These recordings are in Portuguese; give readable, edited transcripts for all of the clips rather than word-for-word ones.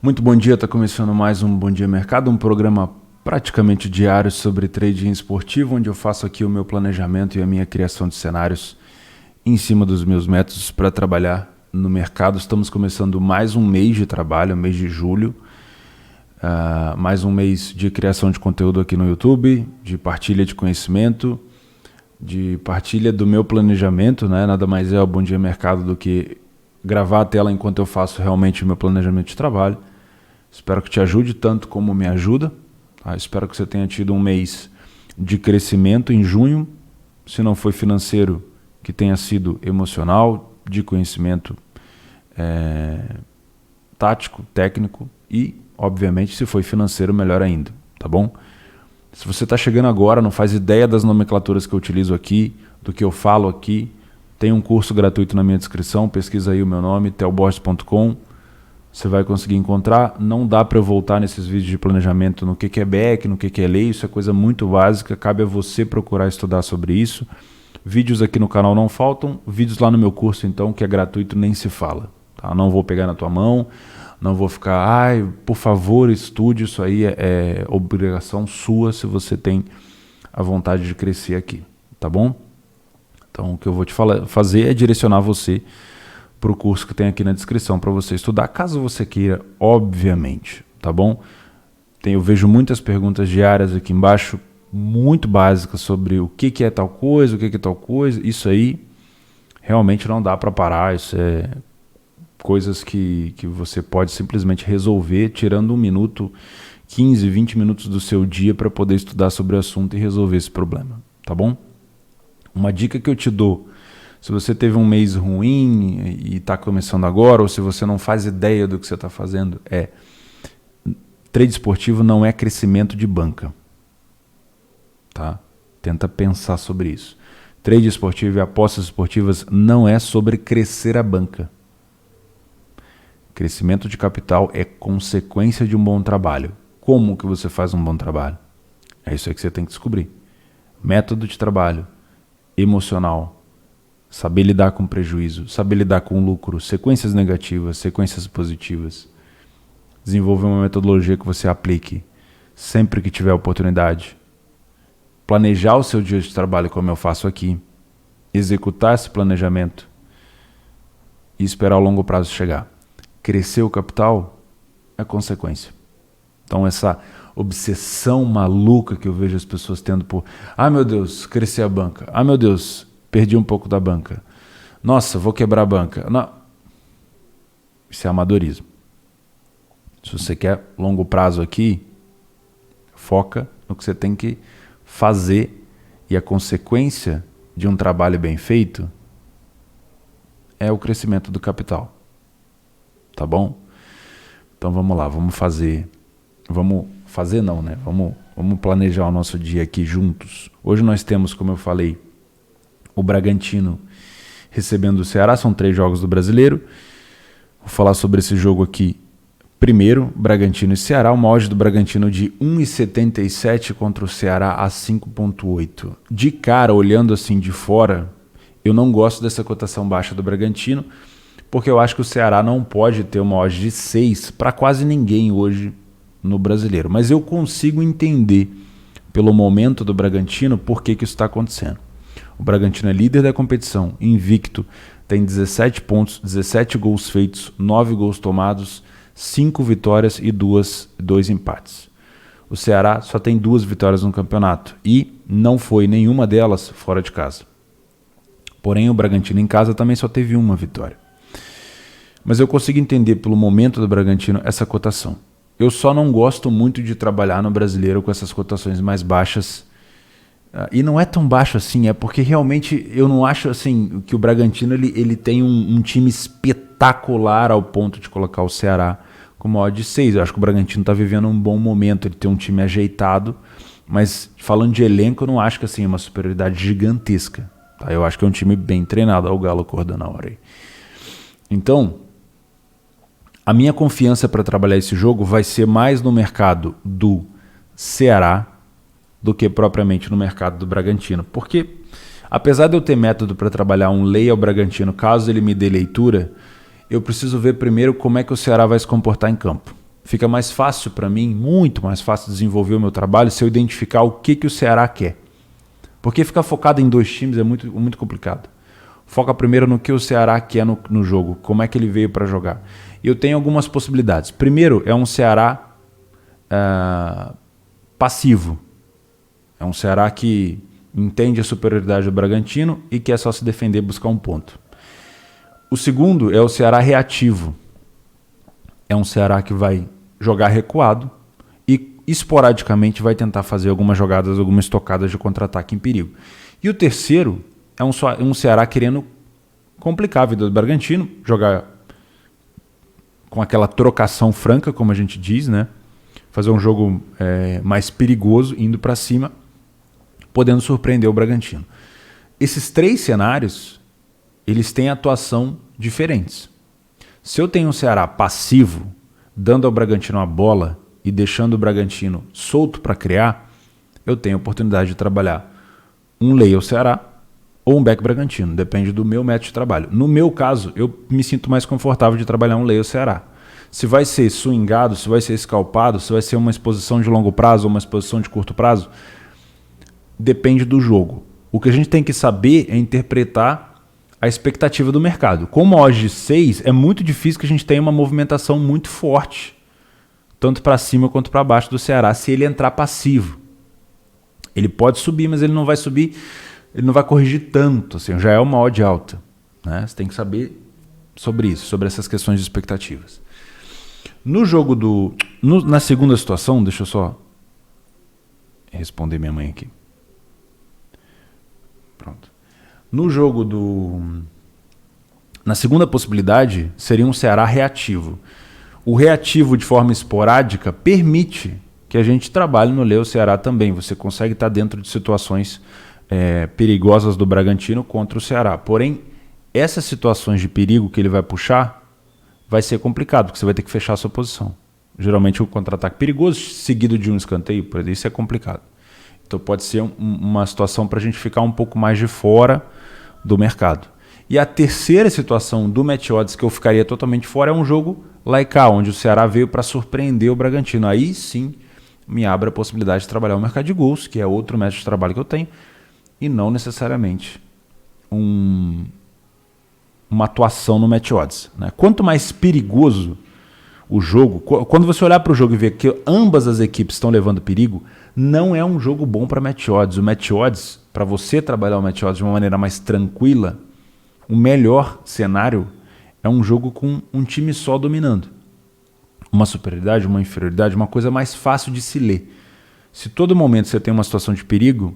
Muito bom dia, está começando mais um Bom Dia Mercado, um programa praticamente diário sobre trading esportivo, onde eu faço aqui o meu planejamento e a minha criação de cenários em cima dos meus métodos para trabalhar no mercado. Estamos começando mais um mês de trabalho, mês de julho, mais um mês de criação de conteúdo aqui no YouTube, de partilha de conhecimento, de partilha do meu planejamento, né? Nada mais é o Bom Dia Mercado do que gravar a tela enquanto eu faço realmente o meu planejamento de trabalho. Espero que te ajude tanto como me ajuda. Tá? Espero que você tenha tido um mês de crescimento em junho. Se não foi financeiro, que tenha sido emocional, de conhecimento tático, técnico e, obviamente, se foi financeiro, melhor ainda. Tá bom? Se você está chegando agora, não faz ideia das nomenclaturas que eu utilizo aqui, do que eu falo aqui, tem um curso gratuito na minha descrição. Pesquisa aí o meu nome, theoborges.com. Você vai conseguir encontrar. Não dá para eu voltar nesses vídeos de planejamento no que é back, no que é lei. Isso é coisa muito básica. Cabe a você procurar estudar sobre isso. Vídeos aqui no canal não faltam. Vídeos lá no meu curso, então, que é gratuito, nem se fala. Tá? Não vou pegar na tua mão. Não vou ficar, por favor, estude. Isso aí é obrigação sua se você tem a vontade de crescer aqui. Tá bom? Então, o que eu vou te fazer é direcionar você para o curso que tem aqui na descrição para você estudar, caso você queira, obviamente, tá bom? Eu vejo muitas perguntas diárias aqui embaixo, muito básicas sobre o que é tal coisa, o que é tal coisa. Isso aí realmente não dá para parar, isso é coisas que você pode simplesmente resolver tirando 1 minuto, 15, 20 minutos do seu dia para poder estudar sobre o assunto e resolver esse problema, tá bom? Uma dica que eu te dou, se você teve um mês ruim e está começando agora, ou se você não faz ideia do que você está fazendo, trade esportivo não é crescimento de banca. Tá? Tenta pensar sobre isso. Trade esportivo e apostas esportivas não é sobre crescer a banca. Crescimento de capital é consequência de um bom trabalho. Como que você faz um bom trabalho? É isso aí que você tem que descobrir. Método de trabalho, emocional, saber lidar com prejuízo, saber lidar com lucro, sequências negativas, sequências positivas. Desenvolver uma metodologia que você aplique sempre que tiver oportunidade. Planejar o seu dia de trabalho como eu faço aqui. Executar esse planejamento e esperar o longo prazo chegar. Crescer o capital é consequência. Então essa obsessão maluca que eu vejo as pessoas tendo por meu Deus, crescer a banca. Meu Deus, perdi um pouco da banca. Nossa, vou quebrar a banca. Não. Isso é amadorismo. Se você quer longo prazo aqui, foca no que você tem que fazer e a consequência de um trabalho bem feito é o crescimento do capital. Tá bom? Então vamos lá, vamos planejar o nosso dia aqui juntos. Hoje nós temos, como eu falei, o Bragantino recebendo o Ceará, são 3 jogos do Brasileiro. Vou falar sobre esse jogo aqui primeiro, Bragantino e Ceará, uma odd do Bragantino de 1,77 contra o Ceará a 5,8. De cara, olhando assim de fora, eu não gosto dessa cotação baixa do Bragantino, porque eu acho que o Ceará não pode ter uma odd de 6 para quase ninguém hoje no Brasileiro. Mas eu consigo entender, pelo momento do Bragantino, por que isso está acontecendo. O Bragantino é líder da competição, invicto, tem 17 pontos, 17 gols feitos, 9 gols tomados, 5 vitórias e 2 empates. O Ceará só tem 2 vitórias no campeonato e não foi nenhuma delas fora de casa. Porém, o Bragantino em casa também só teve 1 vitória. Mas eu consigo entender pelo momento do Bragantino essa cotação. Eu só não gosto muito de trabalhar no Brasileiro com essas cotações mais baixas. E não é tão baixo assim, é porque realmente eu não acho assim que o Bragantino ele tem um time espetacular ao ponto de colocar o Ceará como odd de 6. Eu acho que o Bragantino está vivendo um bom momento, ele tem um time ajeitado, mas falando de elenco eu não acho que assim, é uma superioridade gigantesca. Tá? Eu acho que é um time bem treinado, ao Galo acordando na hora aí. Então, a minha confiança para trabalhar esse jogo vai ser mais no mercado do Ceará do que propriamente no mercado do Bragantino. Porque, apesar de eu ter método para trabalhar um lay ao Bragantino, caso ele me dê leitura, eu preciso ver primeiro como é que o Ceará vai se comportar em campo. Fica mais fácil para mim, muito mais fácil desenvolver o meu trabalho se eu identificar o que o Ceará quer. Porque ficar focado em 2 times é muito complicado. Foca primeiro no que o Ceará quer no jogo, como é que ele veio para jogar. E eu tenho algumas possibilidades. Primeiro, é um Ceará passivo. É um Ceará que entende a superioridade do Bragantino e quer só se defender e buscar um ponto. O segundo é o Ceará reativo. É um Ceará que vai jogar recuado e esporadicamente vai tentar fazer algumas jogadas, algumas estocadas de contra-ataque em perigo. E o terceiro é um Ceará querendo complicar a vida do Bragantino, jogar com aquela trocação franca, como a gente diz, né? Fazer um jogo mais perigoso, indo para cima, podendo surpreender o Bragantino. Esses 3 cenários, eles têm atuação diferentes. Se eu tenho um Ceará passivo, dando ao Bragantino a bola e deixando o Bragantino solto para criar, eu tenho a oportunidade de trabalhar um Leia ao Ceará ou um back Bragantino, depende do meu método de trabalho. No meu caso, eu me sinto mais confortável de trabalhar um Leia ao Ceará. Se vai ser swingado, se vai ser escalpado, se vai ser uma exposição de longo prazo ou uma exposição de curto prazo, depende do jogo. O que a gente tem que saber é interpretar a expectativa do mercado. Como odd de 6, é muito difícil que a gente tenha uma movimentação muito forte, tanto para cima quanto para baixo do Ceará, se ele entrar passivo. Ele pode subir, mas ele não vai subir, ele não vai corrigir tanto, assim, já é uma odd alta, né? Você tem que saber sobre isso, sobre essas questões de expectativas. No jogo na segunda situação, deixa eu só responder minha mãe aqui. Pronto. No jogo na segunda possibilidade, seria um Ceará reativo. O reativo de forma esporádica permite que a gente trabalhe no Leia ao Ceará também. Você consegue estar dentro de situações perigosas do Bragantino contra o Ceará. Porém, essas situações de perigo que ele vai puxar vai ser complicado, porque você vai ter que fechar a sua posição. Geralmente o contra-ataque perigoso, seguido de um escanteio, por exemplo, isso é complicado. Então pode ser uma situação para a gente ficar um pouco mais de fora do mercado. E a terceira situação do match odds que eu ficaria totalmente fora é um jogo like a, onde o Ceará veio para surpreender o Bragantino. Aí sim me abre a possibilidade de trabalhar o mercado de gols, que é outro método de trabalho que eu tenho, e não necessariamente uma atuação no match odds, né? Quanto mais perigoso o jogo, quando você olhar para o jogo e ver que ambas as equipes estão levando perigo, não é um jogo bom para match odds. O match odds, para você trabalhar o match odds de uma maneira mais tranquila, o melhor cenário é um jogo com um time só dominando. Uma superioridade, uma inferioridade, uma coisa mais fácil de se ler. Se todo momento você tem uma situação de perigo,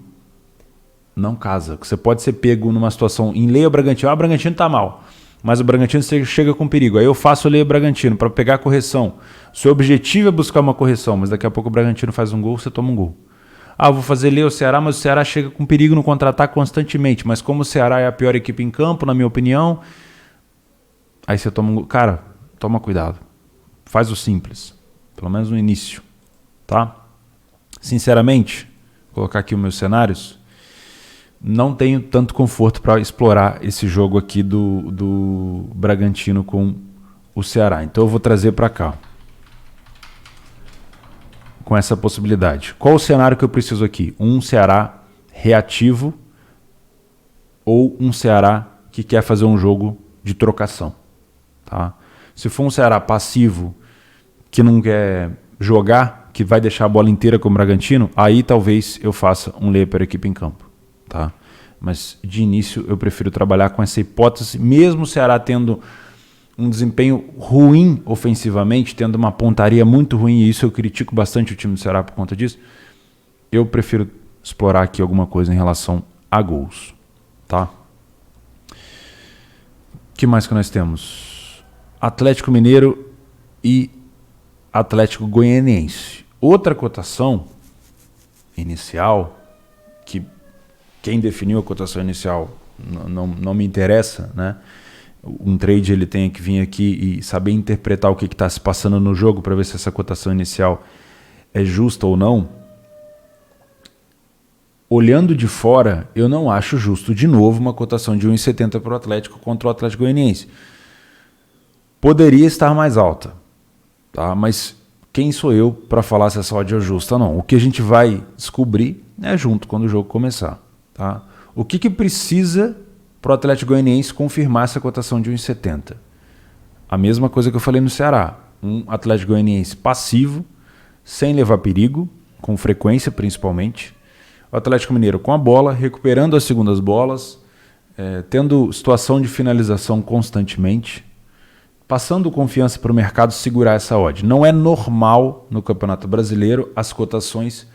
não casa. Você pode ser pego numa situação em Leia o Bragantino. O Bragantino está mal, mas o Bragantino chega com perigo. Aí eu faço o Leia o Bragantino para pegar a correção. O seu objetivo é buscar uma correção, mas daqui a pouco o Bragantino faz um gol, você toma um gol. Eu vou fazer Leia o Ceará, mas o Ceará chega com perigo no contra-ataque constantemente. Mas como o Ceará é a pior equipe em campo, na minha opinião, aí você toma um gol. Cara, toma cuidado. Faz o simples. Pelo menos no início. Tá? Sinceramente, vou colocar aqui os meus cenários. Não tenho tanto conforto para explorar esse jogo aqui do Bragantino com o Ceará. Então eu vou trazer para cá. Com essa possibilidade. Qual o cenário que eu preciso aqui? Um Ceará reativo ou um Ceará que quer fazer um jogo de trocação. Tá? Se for um Ceará passivo que não quer jogar, que vai deixar a bola inteira com o Bragantino, aí talvez eu faça um Leia para a equipe em campo. Tá? Mas de início eu prefiro trabalhar com essa hipótese, mesmo o Ceará tendo um desempenho ruim ofensivamente, tendo uma pontaria muito ruim, e isso eu critico bastante o time do Ceará por conta disso, eu prefiro explorar aqui alguma coisa em relação a gols. Tá? O que mais que nós temos? Atlético Mineiro e Atlético Goianiense. Outra cotação inicial, que quem definiu a cotação inicial não me interessa, né? Um trade ele tem que vir aqui e saber interpretar o que está se passando no jogo para ver se essa cotação inicial é justa ou não. Olhando de fora, eu não acho justo de novo uma cotação de 1,70 para o Atlético contra o Atlético Goianiense. Poderia estar mais alta, tá? Mas quem sou eu para falar se essa odd é justa ou não? O que a gente vai descobrir é junto quando o jogo começar. Tá? O que precisa para o Atlético Goianiense confirmar essa cotação de 1,70? A mesma coisa que eu falei no Ceará. Um Atlético Goianiense passivo, sem levar perigo, com frequência principalmente. O Atlético Mineiro com a bola, recuperando as segundas bolas, tendo situação de finalização constantemente, passando confiança para o mercado segurar essa odd. Não é normal no Campeonato Brasileiro as cotações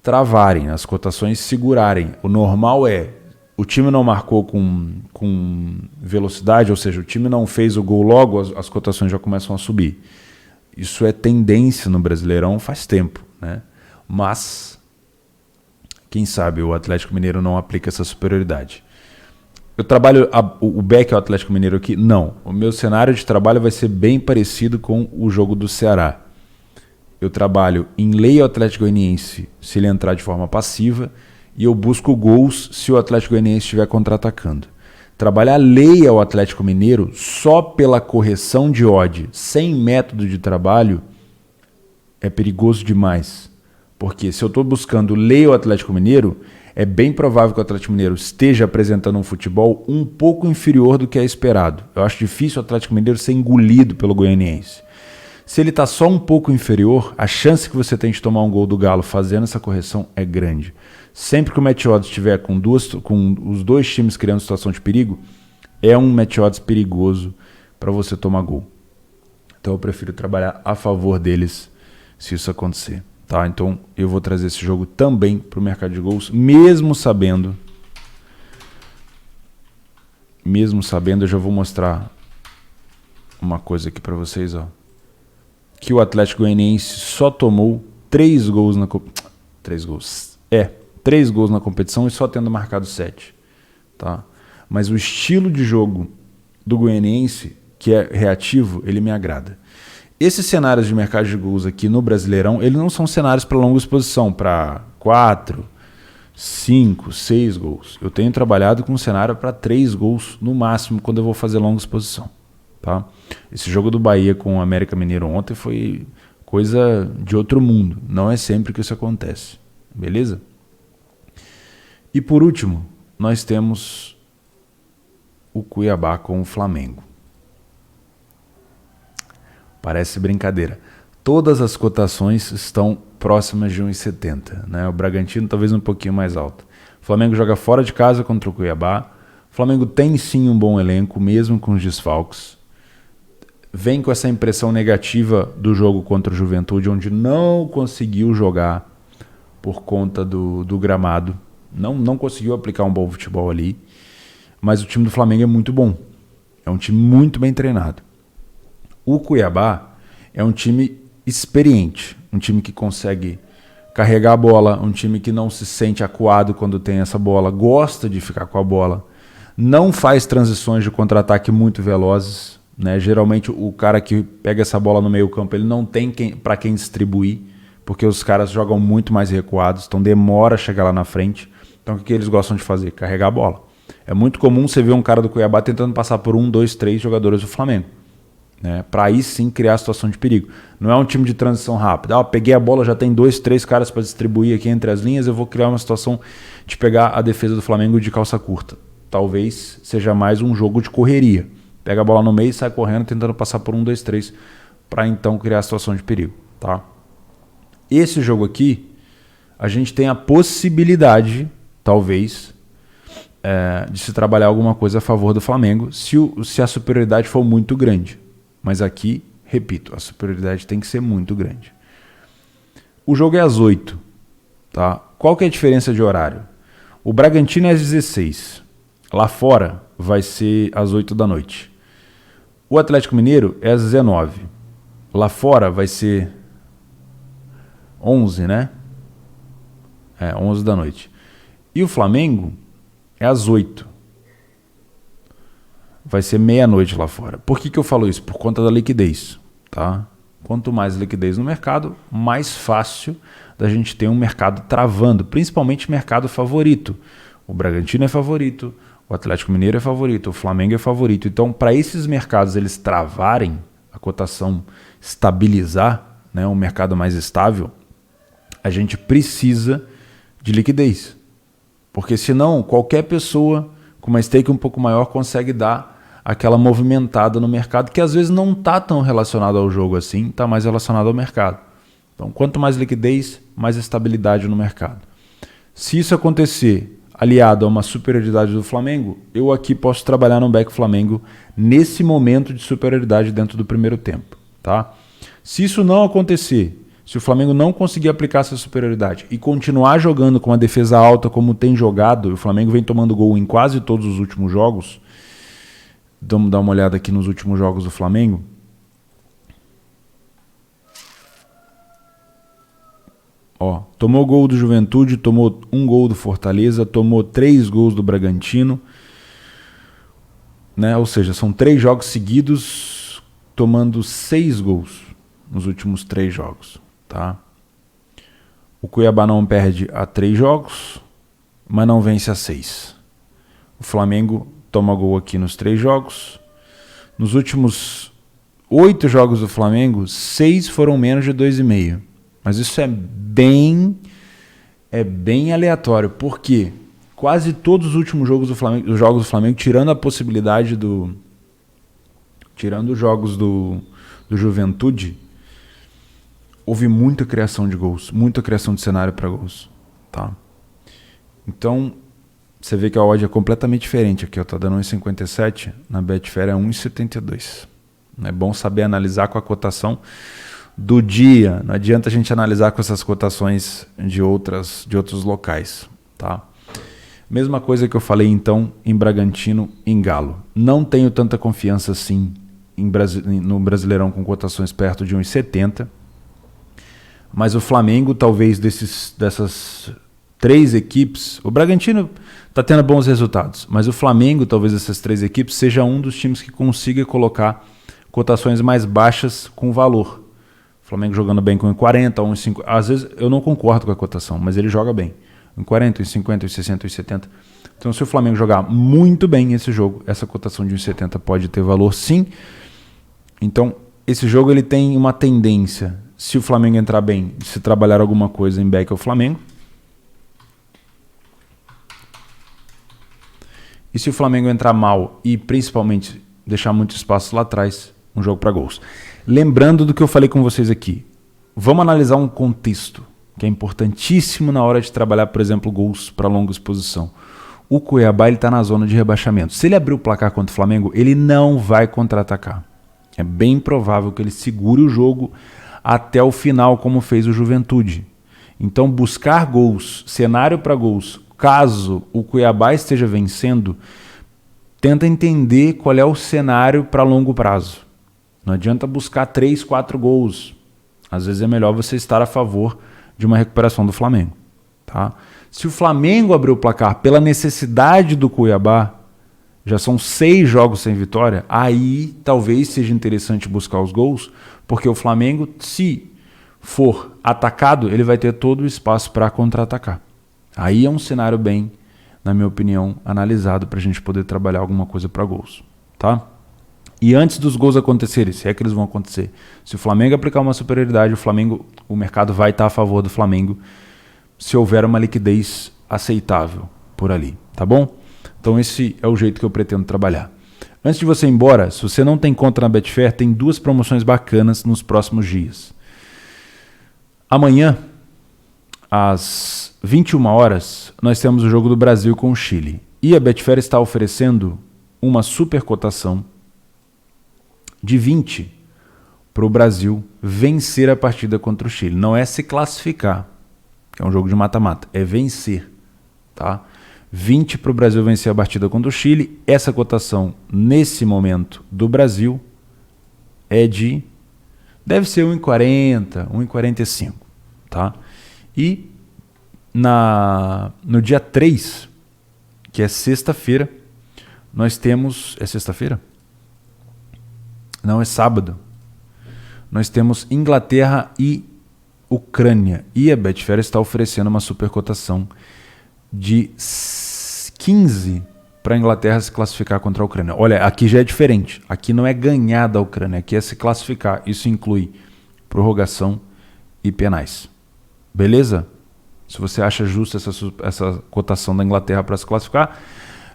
travarem, as cotações segurarem. O normal é o time não marcou com velocidade, ou seja, o time não fez o gol logo, as cotações já começam a subir. Isso é tendência no Brasileirão faz tempo, né? Mas, quem sabe o Atlético Mineiro não aplica essa superioridade. Eu trabalho o back ao Atlético Mineiro aqui? Não. O meu cenário de trabalho vai ser bem parecido com o jogo do Ceará. Eu trabalho em lei ao Atlético Goianiense se ele entrar de forma passiva e eu busco gols se o Atlético Goianiense estiver contra-atacando. Trabalhar lei ao Atlético Mineiro só pela correção de odd, sem método de trabalho, é perigoso demais. Porque se eu estou buscando lei ao Atlético Mineiro, é bem provável que o Atlético Mineiro esteja apresentando um futebol um pouco inferior do que é esperado. Eu acho difícil o Atlético Mineiro ser engolido pelo Goianiense. Se ele está só um pouco inferior, a chance que você tem de tomar um gol do Galo fazendo essa correção é grande. Sempre que o match odds estiver com os dois times criando situação de perigo, é um match odds perigoso para você tomar gol. Então eu prefiro trabalhar a favor deles se isso acontecer. Tá? Então eu vou trazer esse jogo também para o mercado de gols, mesmo sabendo, eu já vou mostrar uma coisa aqui para vocês, ó, que o Atlético Goianiense só tomou 3 gols na competição. 3 gols na competição e só tendo marcado 7. Tá? Mas o estilo de jogo do Goianiense, que é reativo, ele me agrada. Esses cenários de mercado de gols aqui no Brasileirão, eles não são cenários para longa exposição, para 4, 5, 6 gols. Eu tenho trabalhado com um cenário para 3 gols no máximo quando eu vou fazer longa exposição. Tá? Esse jogo do Bahia com o América Mineiro ontem foi coisa de outro mundo. Não é sempre que isso acontece. Beleza? E por último, nós temos o Cuiabá com o Flamengo. Parece brincadeira. Todas as cotações estão próximas de 1,70. Né? O Bragantino talvez um pouquinho mais alto. O Flamengo joga fora de casa contra o Cuiabá. O Flamengo tem sim um bom elenco, mesmo com os desfalques. Vem com essa impressão negativa do jogo contra o Juventude, onde não conseguiu jogar por conta do gramado. Não conseguiu aplicar um bom futebol ali. Mas o time do Flamengo é muito bom. É um time muito bem treinado. O Cuiabá é um time experiente. Um time que consegue carregar a bola. Um time que não se sente acuado quando tem essa bola. Gosta de ficar com a bola. Não faz transições de contra-ataque muito velozes. Né? Geralmente o cara que pega essa bola no meio campo, ele não tem para quem distribuir. Porque os caras jogam muito mais recuados. Então demora a chegar lá na frente. Então o que eles gostam de fazer? Carregar a bola. É muito comum você ver um cara do Cuiabá tentando passar por 1, 2, 3 jogadores do Flamengo. Né? Para aí sim criar a situação de perigo. Não é um time de transição rápida. Peguei a bola, já tem 2, 3 caras para distribuir aqui entre as linhas, eu vou criar uma situação de pegar a defesa do Flamengo de calça curta. Talvez seja mais um jogo de correria. Pega a bola no meio e sai correndo tentando passar por 1, 2, 3 para então criar a situação de perigo. Tá? Esse jogo aqui, a gente tem a possibilidade, talvez, de se trabalhar alguma coisa a favor do Flamengo se a superioridade for muito grande. Mas aqui, repito, a superioridade tem que ser muito grande. O jogo é às 8. Tá? Qual que é a diferença de horário? O Bragantino é às 16. Lá fora vai ser às 8 da noite. O Atlético Mineiro é às 19. Lá fora vai ser 11, né? 11 da noite. E o Flamengo é às 8. Vai ser meia-noite lá fora. Por que eu falo isso? Por conta da liquidez. Tá? Quanto mais liquidez no mercado, mais fácil da gente ter um mercado travando. Principalmente mercado favorito. O Bragantino é favorito, o Atlético Mineiro é favorito, o Flamengo é favorito. Então, para esses mercados eles travarem, a cotação estabilizar, né, um mercado mais estável, a gente precisa de liquidez. Porque senão qualquer pessoa com uma stake um pouco maior consegue dar aquela movimentada no mercado que às vezes não está tão relacionado ao jogo assim, está mais relacionado ao mercado. Então quanto mais liquidez, mais estabilidade no mercado. Se isso acontecer aliado a uma superioridade do Flamengo, eu aqui posso trabalhar no back Flamengo nesse momento de superioridade dentro do primeiro tempo. Tá? Se isso não acontecer, se o Flamengo não conseguir aplicar essa superioridade e continuar jogando com uma defesa alta como tem jogado, o Flamengo vem tomando gol em quase todos os últimos jogos. Vamos dar uma olhada aqui nos últimos jogos do Flamengo. Ó, tomou gol do Juventude, tomou 1 gol do Fortaleza, tomou 3 gols do Bragantino. Né? Ou seja, são 3 jogos seguidos tomando 6 gols nos últimos 3 jogos. Tá? O Cuiabá não perde a 3 jogos, mas não vence a 6. O Flamengo toma gol aqui nos 3 jogos. Nos últimos 8 jogos do Flamengo, 6 foram menos de 2,5. Mas isso é bem aleatório, porque quase todos os últimos jogos do Flamengo, tirando a possibilidade tirando os jogos do Juventude, houve muita criação de gols, muita criação de cenário para gols, tá? Então, você vê que a odd é completamente diferente aqui, ó, tá dando 1,57, na Betfair é 1,72. É bom saber analisar com a cotação do dia, não adianta a gente analisar com essas cotações de outros locais, tá? Mesma coisa que eu falei então em Bragantino, em Galo. Não tenho tanta confiança assim no Brasileirão com cotações perto de 1,70, mas o Flamengo, talvez dessas 3 equipes, o Bragantino está tendo bons resultados, mas o Flamengo, talvez dessas 3 equipes, seja um dos times que consiga colocar cotações mais baixas com valor. Flamengo jogando bem com 1,40, 1,50. Às vezes eu não concordo com a cotação, mas ele joga bem. 1,40, 1,50, 1,60, 1,70. Então se o Flamengo jogar muito bem esse jogo, essa cotação de 1,70 pode ter valor sim. Então esse jogo ele tem uma tendência, se o Flamengo entrar bem, se trabalhar alguma coisa em back ao Flamengo. E se o Flamengo entrar mal e principalmente deixar muito espaço lá atrás, um jogo para gols. Lembrando do que eu falei com vocês aqui, vamos analisar um contexto que é importantíssimo na hora de trabalhar, por exemplo, gols para longa exposição. O Cuiabá está na zona de rebaixamento. Se ele abrir o placar contra o Flamengo, ele não vai contra-atacar. É bem provável que ele segure o jogo até o final, como fez o Juventude. Então, buscar gols, cenário para gols, caso o Cuiabá esteja vencendo, tenta entender qual é o cenário para longo prazo. Não adianta buscar 3, 4 gols. Às vezes é melhor você estar a favor de uma recuperação do Flamengo. Tá? Se o Flamengo abrir o placar pela necessidade do Cuiabá, já são 6 jogos sem vitória, aí talvez seja interessante buscar os gols, porque o Flamengo, se for atacado, ele vai ter todo o espaço para contra-atacar. Aí é um cenário bem, na minha opinião, analisado para a gente poder trabalhar alguma coisa para gols. Tá? E antes dos gols acontecerem, se é que eles vão acontecer, se o Flamengo aplicar uma superioridade, o mercado vai estar a favor do Flamengo se houver uma liquidez aceitável por ali, tá bom? Então esse é o jeito que eu pretendo trabalhar. Antes de você ir embora, se você não tem conta na Betfair, tem 2 promoções bacanas nos próximos dias. Amanhã, às 21 horas, nós temos o jogo do Brasil com o Chile. E a Betfair está oferecendo uma super cotação de 20 para o Brasil vencer a partida contra o Chile. Não é se classificar, que é um jogo de mata-mata, é vencer. Tá? 20 para o Brasil vencer a partida contra o Chile. Essa cotação, nesse momento, do Brasil, deve ser 1,40, 1,45. Tá? E no dia 3, que é sexta-feira, nós temos... É sexta-feira? Não, é sábado. Nós temos Inglaterra e Ucrânia. E a Betfair está oferecendo uma supercotação de 15 para a Inglaterra se classificar contra a Ucrânia. Olha, aqui já é diferente. Aqui não é ganhar da Ucrânia, aqui é se classificar. Isso inclui prorrogação e penais. Beleza? Se você acha justa essa cotação da Inglaterra para se classificar,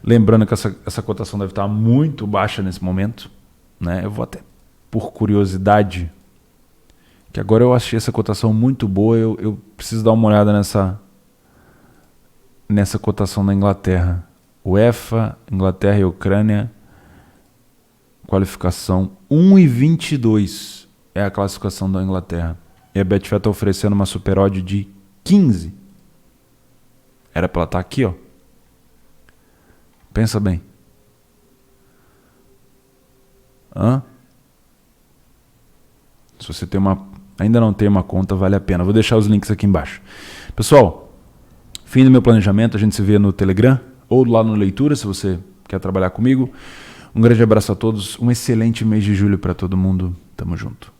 lembrando que essa cotação deve estar muito baixa nesse momento, né? Eu vou até, por curiosidade, que agora eu achei essa cotação muito boa, eu preciso dar uma olhada nessa cotação da Inglaterra. UEFA, Inglaterra e Ucrânia, qualificação 1,22 é a classificação da Inglaterra. E a Betfair está oferecendo uma super odd de 15. Era para ela estar aqui, ó. Pensa bem. Se você ainda não tem uma conta, vale a pena. Vou deixar os links aqui embaixo. Pessoal, fim do meu planejamento. A gente se vê no Telegram ou lá no Leitura, se você quer trabalhar comigo. Um grande abraço a todos. Um excelente mês de julho para todo mundo. Tamo junto.